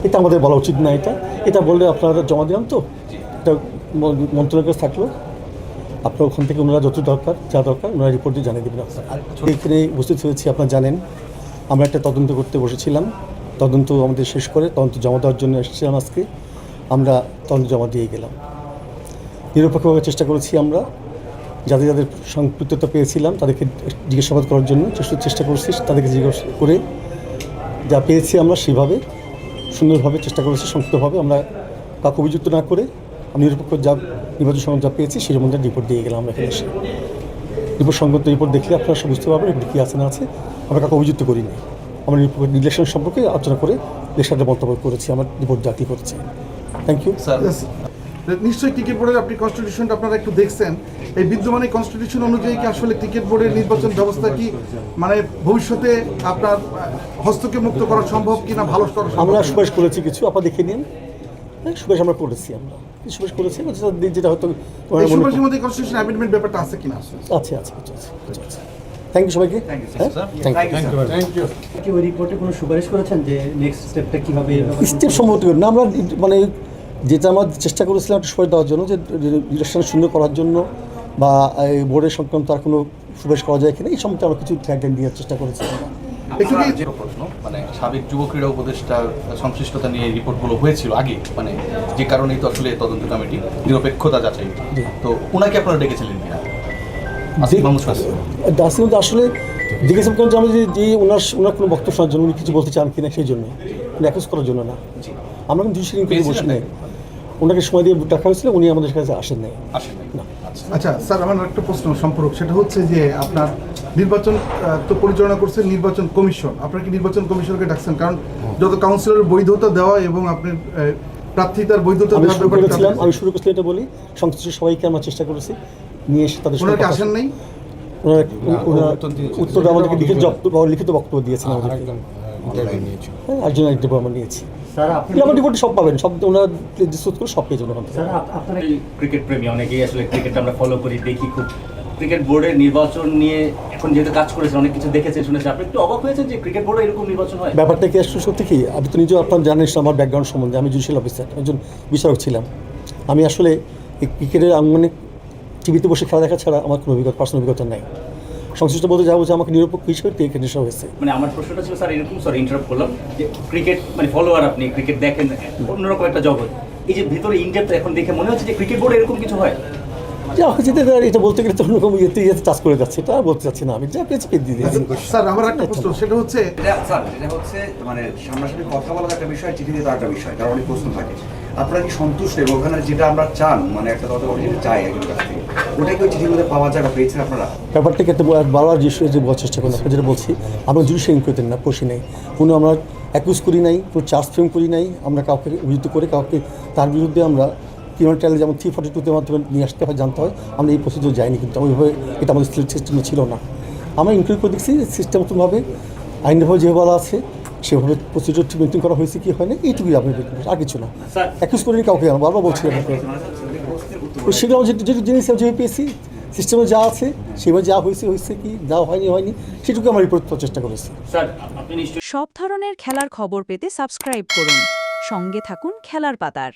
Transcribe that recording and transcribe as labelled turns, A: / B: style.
A: এটা আমাদের বলা উচিত না। এটা বললে আপনারা জমা দিলাম তো, এটা মন্ত্রণালয়ের কাছে থাকলো, আপনার ওখান থেকে ওনারা যা দরকার ওনারা রিপোর্ট দিয়ে জানিয়ে দেবেন। এখানে উপস্থিত হয়েছি, আপনারা জানেন আমরা একটা তদন্ত করতে বসেছিলাম, তদন্ত আমাদের শেষ করে তদন্ত জমা দেওয়ার জন্য এসেছিলাম। আজকে আমরা তদন্ত জমা দিয়ে গেলাম, নিরপেক্ষভাবে চেষ্টা করেছি। আমরা যাদের সম্পৃক্ততা পেয়েছিলাম তাদেরকে জিজ্ঞাসাবাদ করার জন্য চেষ্টা করছি, তাদেরকে জিজ্ঞাসা করে যা পেয়েছি আমরা সেভাবে সুন্দরভাবে চেষ্টা করেছি। সংক্ষিপ্তভাবে আমরা কাউকে অভিযুক্ত না করে নিরপেক্ষ যা নির্বাচন সংক্রান্ত যা পেয়েছি সেটার মধ্যে রিপোর্ট দিয়ে গেলাম। আমরা এখানে এসে রিপোর্ট সংক্রান্ত রিপোর্ট দেখলে আপনারা সব বুঝতে পারবেন কী আছে না আছে। আমরা কাউকে অভিযুক্ত করিনি, আমরা ইলেকশন সম্পর্কে আলোচনা করে ইলেকশনটা মন্তব্য করেছি, আমার রিপোর্ট দাখিল করেছি। Thank you sir.
B: নিশ্চয়ই ক্রিকেট বোর্ডের আপনি কনস্টিটিউশনটা আপনারা একটু দেখছেন, এই বিদ্যমান কনস্টিটিউশন অনুযায়ী কি আসলে ক্রিকেট বোর্ডের নির্বাচন ব্যবস্থা কি মানে ভবিষ্যতে আপনার হস্তক্ষেপ মুক্ত করা সম্ভব কিনা ভালো
A: আমরা সুপারিশ করেছি কিছু, আপনারা দেখে নিন। সুপারিশ আমরা করেছি, আমরা সুপারিশ করেছি যেটা হয়তো
B: সুপারিশের মধ্যে কনস্টিটিউশন অ্যামেন্ডমেন্ট ব্যাপারটা আছে কিনা
A: আছে। থ্যাংক ইউ সবাইকে।
C: কি ওই রিপোর্টে কোনো সুপারিশ করেছেন যে নেক্সট স্টেপটা কি হবে?
A: স্টেপ সম্মত না, আমরা মানে যেটা আমরা চেষ্টা করেছিলাম একটা সুপারিশ দেওয়ার জন্য, যে ইলেকশন সুন্দর করার জন্য বা এই বোর্ডের সংক্রান্ত আর কোনো সুপারিশ করা যায় কিনা এই সম্বন্ধে আমরা কিছু গাইডলাইন দেওয়ার চেষ্টা করেছি।
D: মানে সাবেক যুব ক্রীড়া উপদেষ্টার সংশ্লিষ্টতা নিয়ে রিপোর্টগুলো হয়েছিল আগে, মানে যে কারণেই তো আসলে তদন্ত কমিটি নিরপেক্ষতা যাচাই, তো ওনাকে আপনারা ডেকেছিলেন কিনা?
A: আসলে দেখেছেন কেন যে আমি যে ওনার কোনো বক্তব্য শোনার জন্য উনি কিছু বলতে চান কিনা সেই জন্য, অ্যাকুজ করার জন্য না। আমরা কিন্তু জুডিশিয়াল ইনকোয়ারি বসি নাই, ওনাকে সময় দিয়ে ডাকা হয়েছিল, উনি আমাদের কাছে আসেন নাই না।
B: আচ্ছা স্যার, আমার একটা প্রশ্ন সম্পর্ক, সেটা হচ্ছে যে আপনার নির্বাচন তো পরিচালনা করছে নির্বাচন কমিশন, আপনারা কি নির্বাচন কমিশনকে ডাকছেন? কারণ যত কাউন্সিলরের বৈধতা দেওয়া এবং আপনার প্রার্থীতার বৈধতা দেওয়ার ব্যাপারে
A: আমি শুরু করছি এটা বলি, সংশ্লিষ্ট সবাইকে আমরা চেষ্টা করেছি নিয়ে এসে তাদের
B: ওনাকে আসেন নাই,
A: উত্তর আমাদেরকে লিখিত বক্তব্য দিয়েছেন আমাদেরকে, একজন আমরা নিয়েছি। আমার রিপোর্টে সব পাবেন, সব ওনারা ডিসকাস করে সব পেয়ে যাবেন।
C: ক্রিকেট প্রেমী অনেকেই আসলে ক্রিকেট আমরা ফলো করি, দেখি খুব। ক্রিকেট বোর্ডের নির্বাচন নিয়ে এখন যেহেতু কাজ করেছেন, অনেক কিছু দেখেছেন শুনেছেন, আপনি একটু অবাক হয়েছেন যে ক্রিকেট বোর্ডে এরকম নির্বাচন হয়?
A: ব্যাপারটা কি আসলে সত্যি কি, আমি তো নিজেও আপনার জানেন আমার ব্যাকগ্রাউন্ড সম্বন্ধে, আমি জুডিশিয়াল অফিসার, একজন বিচারক ছিলাম। আমি আসলে এই ক্রিকেটের মানে টিভিতে বসে খেলা দেখা ছাড়া আমার কোনো পার্সোনাল অভিজ্ঞতা নাই। সংশ্লিষ্ট বলতে যাবো যে আমাকে নিরপেক্ষ হিসেবে এখানে নেশা হয়েছে।
C: মানে আমার প্রশ্নটা ছিল স্যার এরকম, সরি ইন্টারাপ্ট করলাম, যে ক্রিকেট মানে ফলোয়ার, আপনি ক্রিকেট দেখেন, অন্যরকম একটা জগৎ, এই যে ভিতরে ইন্ডিয়াতে এখন দেখে মনে হচ্ছে যে ক্রিকেট বোর্ডে এরকম কিছু হয়?
A: যা হচ্ছে এটা বলতে গেলে তো অন্যরকম ইয়েতে চাষ করে যাচ্ছে, এটা বলতে চাচ্ছি না। আমি যা পেয়েছি পেয়ে দিয়ে দিয়েছি।
B: স্যার আমার একটা প্রশ্ন, সেটা হচ্ছে
E: স্যার যেটা হচ্ছে মানে সামনাসামনি কথা বলার একটা বিষয়, চিঠি দিয়ে একটা বিষয়, কারণ অনেক প্রশ্ন থাকে। আপনারা কি সন্তুষ্ট এবং ওখানে যেটা আমরা চান, মানে একটা তদন্ত যেটা চাই একজনের কাছ থেকে, ওটাই কি চিঠির মধ্যে পাওয়া যায় বা পেয়েছেন আপনারা?
A: ব্যাপারটাকে বারবার যে বলার চেষ্টা করেন, আপনার যেটা বলছি, আমরা জুডিশিয়াল ইনকোয়ারি না বসি নাই, কোনো আমরা অ্যাকুজ করি নাই, কোনো চার্জ ফ্রেম করি নাই। আমরা কাউকে অভিযুক্ত করে কাউকে তার বিরুদ্ধে আমরা ক্রিমিনাল ট্রায়ালে যেমন 342 মাধ্যমে নিয়ে আসতে হয়, জানতে হয়, আমরা এই প্রসিডিউর যাইনি। কিন্তু ওইভাবে এটা আমাদের সিস্টেমে ছিল না। আমরা ইনকোয়ারি করে দেখছি সিস্টেম মতনভাবে আইনভাবে যে বলা আছে সেভাবে প্রসিডিউর মেনটেন করা হয়েছে কি হয় না, এইটুকুই আপনি আর কিছু না। অ্যাকুজ করিনি কাউকে, আমরা বারবার বলছি আপনাকে সেটা যেটা জিনিস যেভাবে পেয়েছি সিস্টেমে যা আছে সেভাবে যা হয়েছে কি যা হয়নি সেটুকু আমরা রিপোর্ট করার চেষ্টা করেছি।
F: সব ধরনের খেলার খবর পেতে সাবস্ক্রাইব করুন, সঙ্গে থাকুন খেলার পাতার।